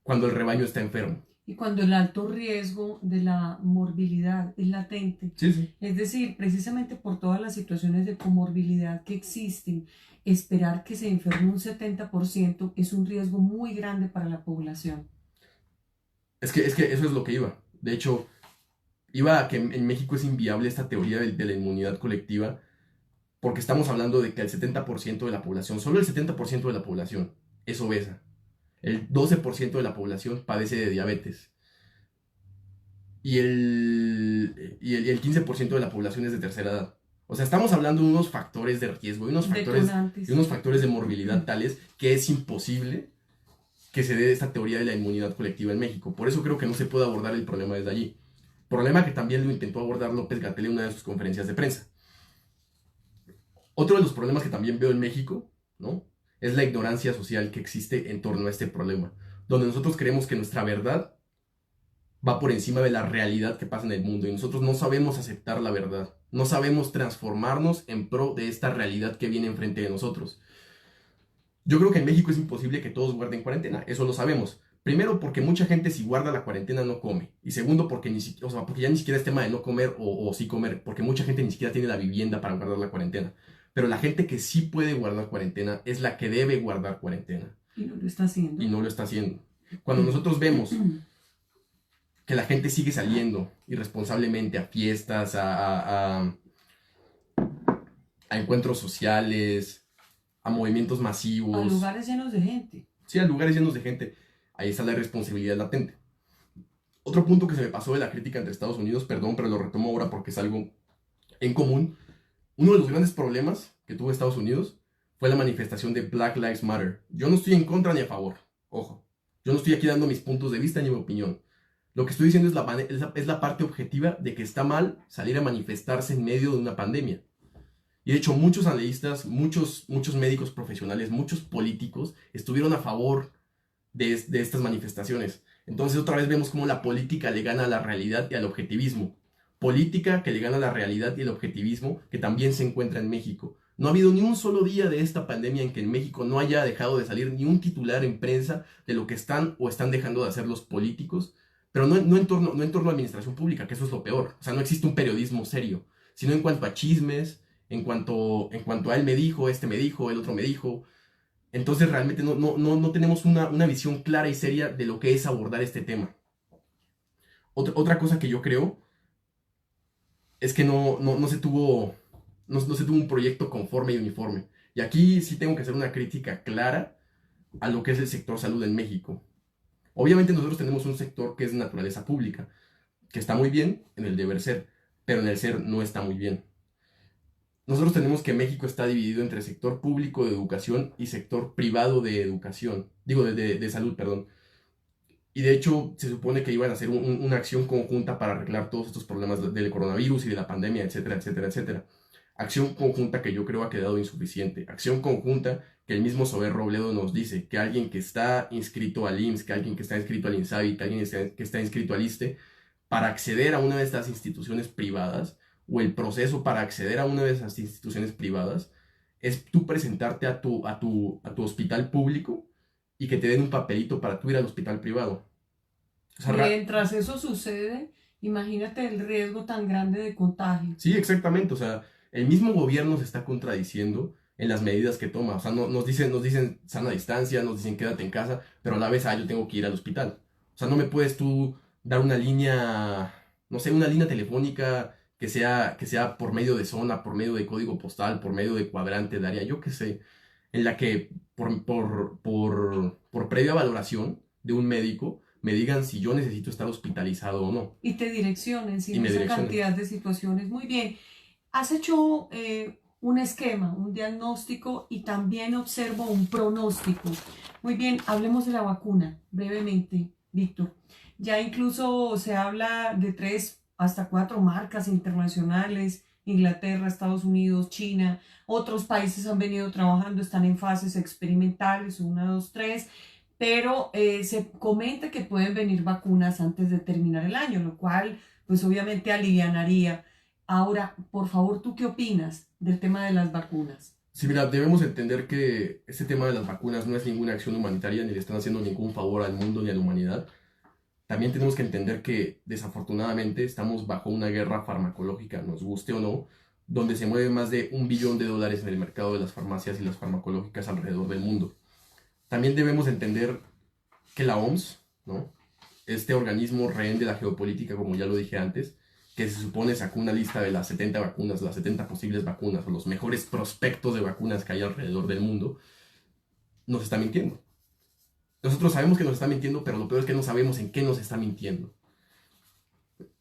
cuando el rebaño está enfermo. Y cuando el alto riesgo de la morbilidad es latente. Sí, sí. Es decir, precisamente por todas las situaciones de comorbilidad que existen, esperar que se enferme un 70% es un riesgo muy grande para la población. Es que eso es lo que iba. De hecho, Iba a que en México es inviable esta teoría de la inmunidad colectiva, porque estamos hablando de que el 70% de la población, solo el 70% de la población es obesa. El 12% de la población padece de diabetes. Y el 15% de la población es de tercera edad. O sea, estamos hablando de unos factores de riesgo y unos factores de morbilidad tales que es imposible que se dé esta teoría de la inmunidad colectiva en México. Por eso creo que no se puede abordar el problema desde allí. Problema que también lo intentó abordar López-Gatell en una de sus conferencias de prensa. Otro de los problemas que también veo en México, ¿no?, es la ignorancia social que existe en torno a este problema, donde nosotros creemos que nuestra verdad va por encima de la realidad que pasa en el mundo y nosotros no sabemos aceptar la verdad, no sabemos transformarnos en pro de esta realidad que viene enfrente de nosotros. Yo creo que en México es imposible que todos guarden cuarentena, eso lo sabemos. Primero, porque mucha gente si guarda la cuarentena no come. Y segundo, porque, porque ya ni siquiera es tema de no comer o sí comer, porque mucha gente ni siquiera tiene la vivienda para guardar la cuarentena. Pero la gente que sí puede guardar cuarentena es la que debe guardar cuarentena. Y no lo está haciendo. Y no lo está haciendo. Cuando nosotros vemos que la gente sigue saliendo irresponsablemente a fiestas, a encuentros sociales, a movimientos masivos. A lugares llenos de gente. Sí, a lugares llenos de gente. Ahí está la irresponsabilidad latente. Otro punto que se me pasó de la crítica entre Estados Unidos, perdón, pero lo retomo ahora porque es algo en común. Uno de los grandes problemas que tuvo Estados Unidos fue la manifestación de Black Lives Matter. Yo no estoy en contra ni a favor, ojo. Yo no estoy aquí dando mis puntos de vista ni mi opinión. Lo que estoy diciendo es la parte objetiva de que está mal salir a manifestarse en medio de una pandemia. Y de hecho muchos analistas, muchos médicos profesionales, muchos políticos estuvieron a favor de estas manifestaciones. Entonces otra vez vemos cómo la política le gana a la realidad y al objetivismo. Política que le gana a la realidad y el objetivismo que también se encuentra en México. No ha habido ni un solo día de esta pandemia en que en México no haya dejado de salir ni un titular en prensa de lo que están o están dejando de hacer los políticos, pero no en torno a la administración pública, que eso es lo peor. O sea, no existe un periodismo serio, sino en cuanto a chismes, en cuanto a él me dijo, este me dijo, el otro me dijo. Entonces realmente no tenemos una visión clara y seria de lo que es abordar este tema. Otra cosa que yo creo es que no se tuvo un proyecto conforme y uniforme. Y aquí sí tengo que hacer una crítica clara a lo que es el sector salud en México. Obviamente nosotros tenemos un sector que es de naturaleza pública, que está muy bien en el deber ser, pero en el ser no está muy bien. Nosotros tenemos que México está dividido entre sector público de educación y sector privado de educación, de salud, perdón. Y de hecho se supone que iban a hacer una acción conjunta para arreglar todos estos problemas del coronavirus y de la pandemia, etcétera, etcétera, etcétera. Acción conjunta que yo creo ha quedado insuficiente. Acción conjunta que el mismo Sober Robledo nos dice que alguien que está inscrito al IMSS, que alguien que está inscrito al INSABI, que alguien que está inscrito al ISSSTE, para acceder a una de estas instituciones privadas, o el proceso para acceder a una de esas instituciones privadas, es tú presentarte a tu hospital público y que te den un papelito para tú ir al hospital privado. O sea, mientras eso sucede, imagínate el riesgo tan grande de contagio. Sí, exactamente. O sea, el mismo gobierno se está contradiciendo en las medidas que toma. O sea, nos dicen sana distancia, nos dicen quédate en casa, pero a la vez, yo tengo que ir al hospital. O sea, no me puedes tú dar una línea, no sé, una línea telefónica que sea por medio de zona, por medio de código postal, por medio de cuadrante de área, yo qué sé, en la que por previa valoración de un médico me digan si yo necesito estar hospitalizado o no. Y te direccionen, sin esa cantidad de situaciones. Muy bien. Has hecho un esquema, un diagnóstico y también observo un pronóstico. Muy bien, hablemos de la vacuna, brevemente, Víctor. Ya incluso se habla de 3 hasta 4 marcas internacionales, Inglaterra, Estados Unidos, China. Otros países han venido trabajando, están en fases experimentales, 1, 2, 3. Pero se comenta que pueden venir vacunas antes de terminar el año, lo cual pues obviamente alivianaría. Ahora, por favor, ¿tú qué opinas del tema de las vacunas? Sí, mira, debemos entender que este tema de las vacunas no es ninguna acción humanitaria, ni le están haciendo ningún favor al mundo ni a la humanidad. También tenemos que entender que desafortunadamente estamos bajo una guerra farmacológica, nos guste o no, donde se mueve más de $1 billón en el mercado de las farmacias y las farmacológicas alrededor del mundo. También debemos entender que la OMS, ¿no?, este organismo rehén de la geopolítica, como ya lo dije antes, que se supone sacó una lista de las 70 vacunas, las 70 posibles vacunas o los mejores prospectos de vacunas que hay alrededor del mundo, nos está mintiendo. Nosotros sabemos que nos está mintiendo, pero lo peor es que no sabemos en qué nos está mintiendo.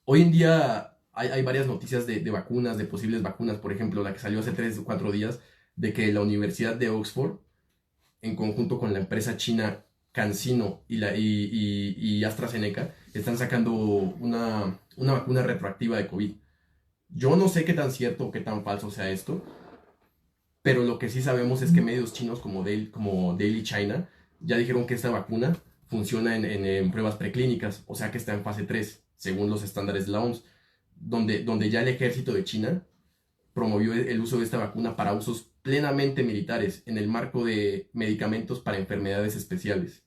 Hoy en día hay varias noticias de vacunas, de posibles vacunas. Por ejemplo, la que salió hace 3 o 4 días, de que la Universidad de Oxford, en conjunto con la empresa china CanSino y AstraZeneca, están sacando una vacuna retroactiva de COVID. Yo no sé qué tan cierto o qué tan falso sea esto, pero lo que sí sabemos es que medios chinos como Daily China ya dijeron que esta vacuna funciona en pruebas preclínicas, o sea que está en fase 3, según los estándares de la OMS, donde ya el ejército de China promovió el uso de esta vacuna para usos plenamente militares en el marco de medicamentos para enfermedades especiales.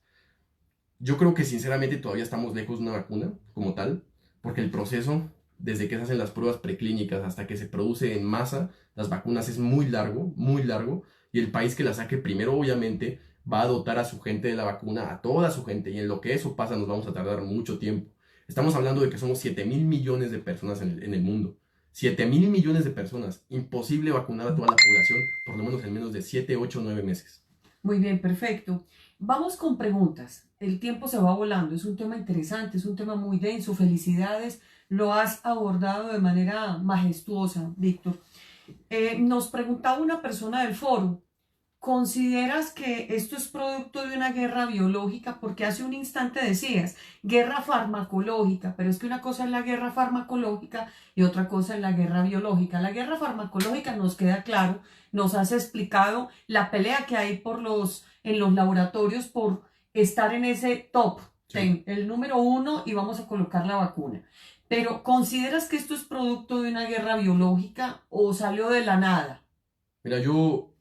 Yo creo que sinceramente todavía estamos lejos de una vacuna como tal, porque el proceso, desde que se hacen las pruebas preclínicas hasta que se produce en masa las vacunas, es muy largo, y el país que la saque primero obviamente va a dotar a su gente de la vacuna, a toda su gente, y en lo que eso pasa nos vamos a tardar mucho tiempo. Estamos hablando de que somos 7.000 millones de personas en el mundo. 7.000 millones de personas. Imposible vacunar a toda la población, por lo menos en menos de 7, 8, 9 meses. Muy bien, perfecto. Vamos con preguntas. El tiempo se va volando. Es un tema interesante, es un tema muy denso. Felicidades. Lo has abordado de manera majestuosa, Víctor. Nos preguntaba una persona del foro. ¿Consideras que esto es producto de una guerra biológica? Porque hace un instante decías guerra farmacológica, pero es que una cosa es la guerra farmacológica y otra cosa es la guerra biológica. La guerra farmacológica nos queda claro, nos has explicado la pelea que hay en los laboratorios por estar en ese top 10, el número 1, y vamos a colocar la vacuna. Pero ¿consideras que esto es producto de una guerra biológica o salió de la nada? Mira, yo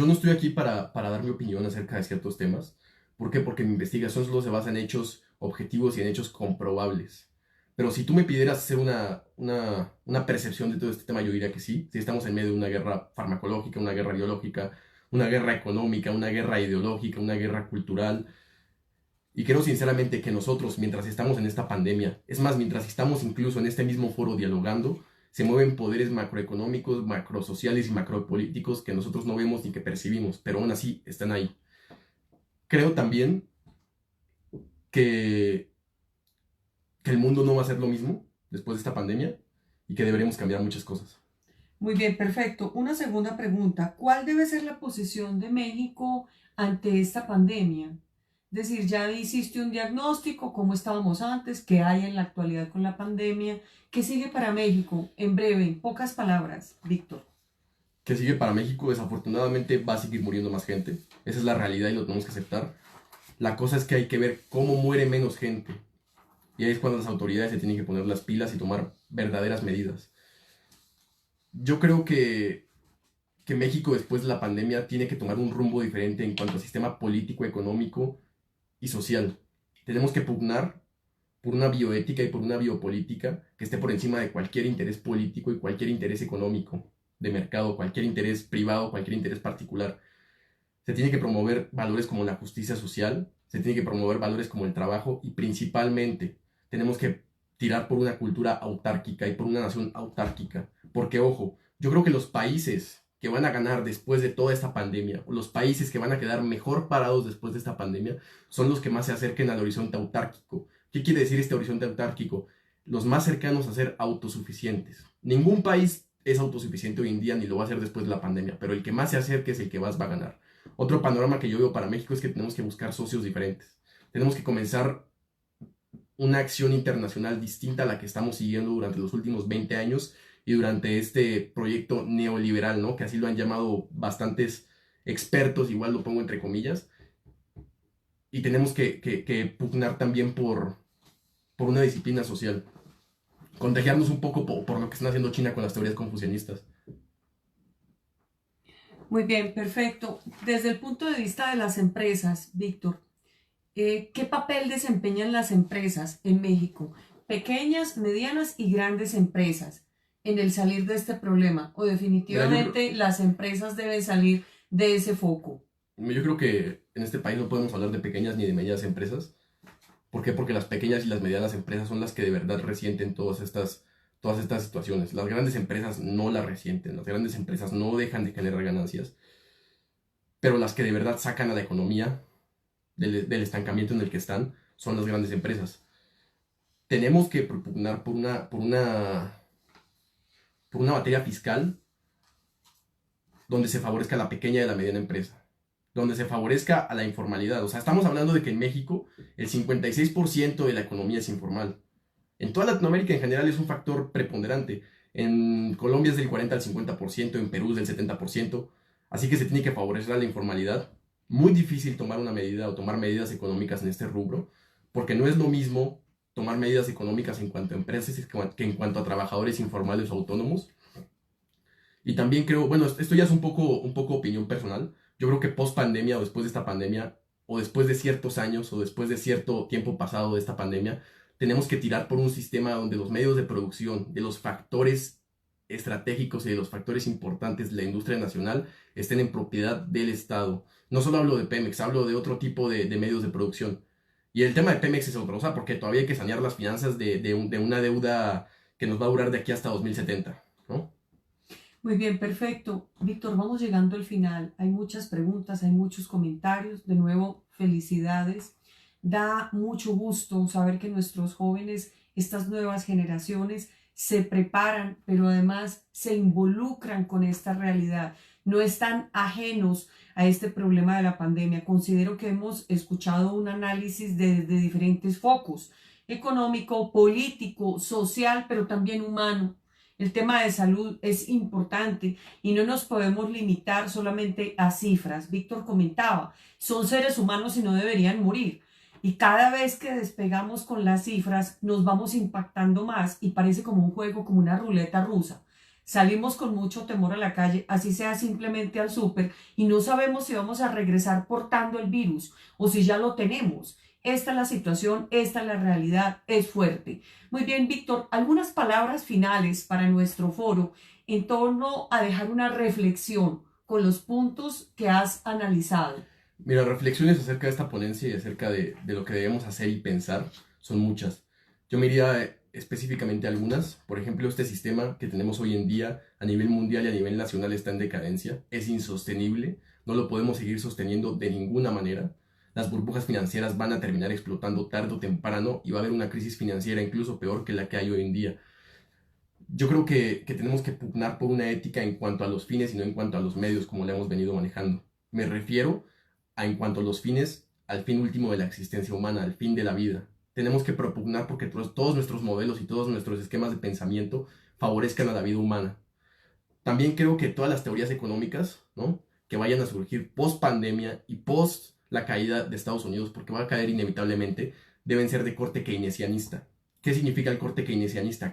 no estoy aquí para dar mi opinión acerca de ciertos temas. ¿Por qué? Porque mi investigación solo se basa en hechos objetivos y en hechos comprobables. Pero si tú me pidieras hacer una percepción de todo este tema, yo diría que sí. Si estamos en medio de una guerra farmacológica, una guerra biológica, una guerra económica, una guerra ideológica, una guerra cultural. Y creo sinceramente que nosotros, mientras estamos en esta pandemia, es más, mientras estamos incluso en este mismo foro dialogando, se mueven poderes macroeconómicos, macrosociales y macropolíticos que nosotros no vemos ni que percibimos, pero aún así están ahí. Creo también que, que el mundo no va a ser lo mismo después de esta pandemia y que deberemos cambiar muchas cosas. Muy bien, perfecto. Una segunda pregunta. ¿Cuál debe ser la posición de México ante esta pandemia? Es decir, ya hiciste un diagnóstico, cómo estábamos antes, qué hay en la actualidad con la pandemia, qué sigue para México. En breve, en pocas palabras, Víctor. ¿Qué sigue para México? Desafortunadamente va a seguir muriendo más gente. Esa es la realidad y lo tenemos que aceptar. La cosa es que hay que ver cómo muere menos gente. Y ahí es cuando las autoridades se tienen que poner las pilas y tomar verdaderas medidas. Yo creo que México después de la pandemia tiene que tomar un rumbo diferente en cuanto al sistema político, económico y social. Tenemos que pugnar por una bioética y por una biopolítica que esté por encima de cualquier interés político y cualquier interés económico de mercado, cualquier interés privado, cualquier interés particular. Se tiene que promover valores como la justicia social, se tiene que promover valores como el trabajo y principalmente tenemos que tirar por una cultura autárquica y por una nación autárquica. Porque, ojo, yo creo que los países que van a ganar después de toda esta pandemia, o los países que van a quedar mejor parados después de esta pandemia, son los que más se acerquen al horizonte autárquico. ¿Qué quiere decir este horizonte autárquico? Los más cercanos a ser autosuficientes. Ningún país es autosuficiente hoy en día ni lo va a hacer después de la pandemia, pero el que más se acerque es el que más va a ganar. Otro panorama que yo veo para México es que tenemos que buscar socios diferentes. Tenemos que comenzar una acción internacional distinta a la que estamos siguiendo durante los últimos 20 años y durante este proyecto neoliberal, ¿no? Que así lo han llamado bastantes expertos, igual lo pongo entre comillas. Y tenemos que pugnar también por una disciplina social. Contagiarnos un poco por lo que están haciendo China con las teorías confucianistas. Muy bien, perfecto. Desde el punto de vista de las empresas, Víctor, ¿qué papel desempeñan las empresas en México? Pequeñas, medianas y grandes empresas en el salir de este problema. ¿O definitivamente las empresas deben salir de ese foco? Yo creo que en este país no podemos hablar de pequeñas ni de medianas empresas, ¿Por qué? Porque las pequeñas y las medianas empresas son las que de verdad resienten todas estas situaciones. Las grandes empresas no las resienten, las grandes empresas no dejan de generar ganancias, pero las que de verdad sacan a la economía del estancamiento en el que están son las grandes empresas. Tenemos que propugnar por una materia fiscal donde se favorezca a la pequeña y la mediana empresa, donde se favorezca a la informalidad. O sea, estamos hablando de que en México el 56% de la economía es informal. En toda Latinoamérica en general es un factor preponderante. En Colombia es del 40 al 50%, en Perú es del 70%. Así que se tiene que favorecer a la informalidad. Muy difícil tomar una medida o tomar medidas económicas en este rubro, porque no es lo mismo tomar medidas económicas en cuanto a empresas que en cuanto a trabajadores informales o autónomos. Y también creo, bueno, esto ya es un poco opinión personal. Yo creo que post pandemia o después de esta pandemia, o después de ciertos años, o después de cierto tiempo pasado de esta pandemia, tenemos que tirar por un sistema donde los medios de producción, de los factores estratégicos y de los factores importantes de la industria nacional estén en propiedad del Estado. No solo hablo de Pemex, hablo de otro tipo de medios de producción. Y el tema de Pemex es otra cosa, porque todavía hay que sanear las finanzas de una deuda que nos va a durar de aquí hasta 2070, ¿no? Muy bien, perfecto. Víctor, vamos llegando al final. Hay muchas preguntas, hay muchos comentarios. De nuevo, felicidades. Da mucho gusto saber que nuestros jóvenes, estas nuevas generaciones, se preparan, pero además se involucran con esta realidad. No están ajenos a este problema de la pandemia. Considero que hemos escuchado un análisis de diferentes focos: económico, político, social, pero también humano. El tema de salud es importante y no nos podemos limitar solamente a cifras. Víctor comentaba, son seres humanos y no deberían morir. Y cada vez que despegamos con las cifras nos vamos impactando más y parece como un juego, como una ruleta rusa. Salimos con mucho temor a la calle, así sea simplemente al súper, y no sabemos si vamos a regresar portando el virus o si ya lo tenemos. Esta es la situación, esta es la realidad, es fuerte. Muy bien, Víctor, algunas palabras finales para nuestro foro en torno a dejar una reflexión con los puntos que has analizado. Mira, reflexiones acerca de esta ponencia y acerca de lo que debemos hacer y pensar son muchas. Yo me iría específicamente a algunas. Por ejemplo, este sistema que tenemos hoy en día a nivel mundial y a nivel nacional está en decadencia. Es insostenible. No lo podemos seguir sosteniendo de ninguna manera. Las burbujas financieras van a terminar explotando tarde o temprano y va a haber una crisis financiera incluso peor que la que hay hoy en día. Yo creo que tenemos que pugnar por una ética en cuanto a los fines y no en cuanto a los medios como la hemos venido manejando. Me refiero a en cuanto a los fines, al fin último de la existencia humana, al fin de la vida. Tenemos que propugnar porque todos nuestros modelos y todos nuestros esquemas de pensamiento favorezcan a la vida humana. También creo que todas las teorías económicas, ¿no?, que vayan a surgir post pandemia y post la caída de Estados Unidos, porque va a caer inevitablemente, deben ser de corte keynesianista. ¿Qué significa el corte keynesianista?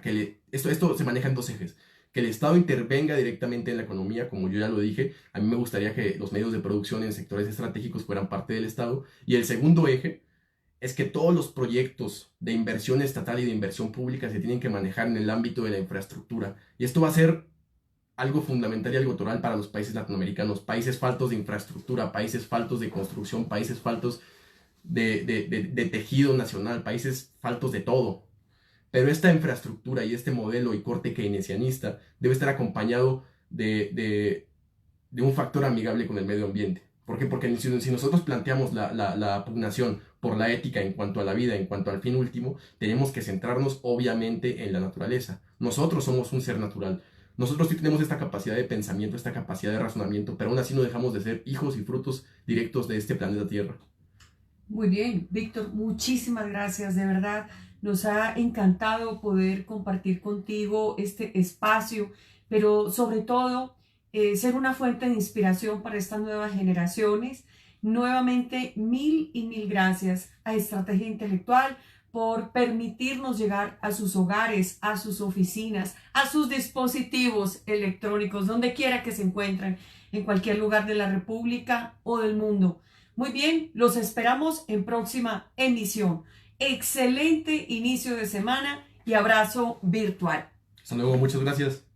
Esto se maneja en dos ejes. Que el Estado intervenga directamente en la economía, como yo ya lo dije. A mí me gustaría que los medios de producción en sectores estratégicos fueran parte del Estado. Y el segundo eje es que todos los proyectos de inversión estatal y de inversión pública se tienen que manejar en el ámbito de la infraestructura. Y esto va a ser algo fundamental y algo total para los países latinoamericanos. Países faltos de infraestructura, países faltos de construcción, países faltos de tejido nacional, países faltos de todo. Pero esta infraestructura y este modelo y corte keynesianista debe estar acompañado de un factor amigable con el medio ambiente. ¿Por qué? Porque si nosotros planteamos la pugnación por la ética en cuanto a la vida, en cuanto al fin último, tenemos que centrarnos obviamente en la naturaleza. Nosotros somos un ser natural. Nosotros sí tenemos esta capacidad de pensamiento, esta capacidad de razonamiento, pero aún así no dejamos de ser hijos y frutos directos de este planeta Tierra. Muy bien, Víctor, muchísimas gracias, de verdad. Nos ha encantado poder compartir contigo este espacio, pero sobre todo ser una fuente de inspiración para estas nuevas generaciones. Nuevamente, mil y mil gracias a Estrategia Intelectual por permitirnos llegar a sus hogares, a sus oficinas, a sus dispositivos electrónicos, donde quiera que se encuentren, en cualquier lugar de la República o del mundo. Muy bien, los esperamos en próxima emisión. Excelente inicio de semana y abrazo virtual. Hasta luego, muchas gracias.